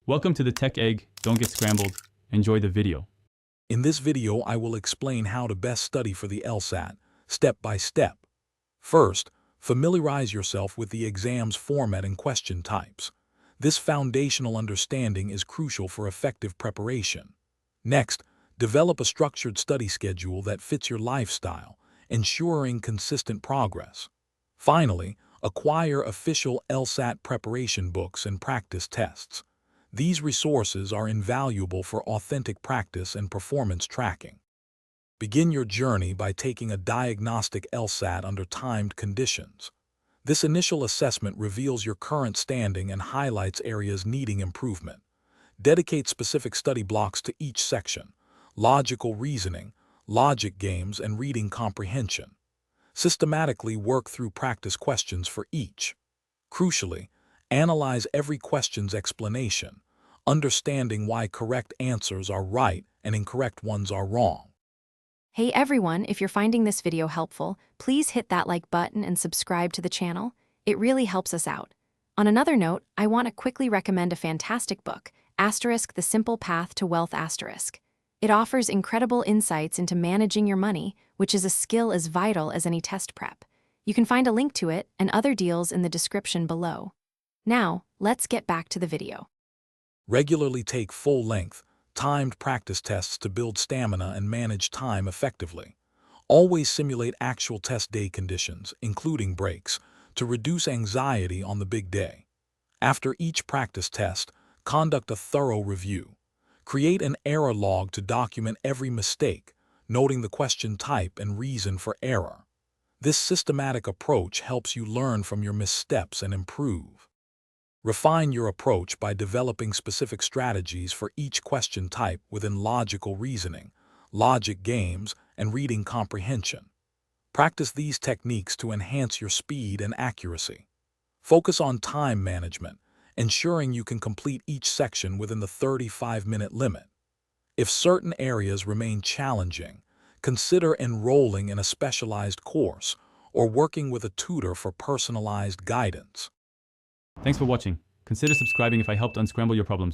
Welcome to the Tech Egg. Don't get scrambled. Enjoy the video. In this video, I will explain how to best study for the LSAT, step by step. First, familiarize yourself with the exam's format and question types. This foundational understanding is crucial for effective preparation. Next, develop a structured study schedule that fits your lifestyle, ensuring consistent progress. Finally, acquire official LSAT preparation books and practice tests. These resources are invaluable for authentic practice and performance tracking. Begin your journey by taking a diagnostic LSAT under timed conditions. This initial assessment reveals your current standing and highlights areas needing improvement. Dedicate specific study blocks to each section: logical reasoning, logic games, and reading comprehension. Systematically work through practice questions for each. Crucially, analyze every question's explanation, understanding why correct answers are right and incorrect ones are wrong. Hey everyone, if you're finding this video helpful, please hit that like button and subscribe to the channel. It really helps us out. On another note, I want to quickly recommend a fantastic book, The Simple Path to Wealth *. It offers incredible insights into managing your money, which is a skill as vital as any test prep. You can find a link to it and other deals in the description below. Now, let's get back to the video. Regularly take full-length, timed practice tests to build stamina and manage time effectively. Always simulate actual test day conditions, including breaks, to reduce anxiety on the big day. After each practice test, conduct a thorough review. Create an error log to document every mistake, noting the question type and reason for error. This systematic approach helps you learn from your missteps and improve. Refine your approach by developing specific strategies for each question type within logical reasoning, logic games, and reading comprehension. Practice these techniques to enhance your speed and accuracy. Focus on time management, ensuring you can complete each section within the 35-minute limit. If certain areas remain challenging, consider enrolling in a specialized course or working with a tutor for personalized guidance. Thanks for watching. Consider subscribing if I helped unscramble your problems.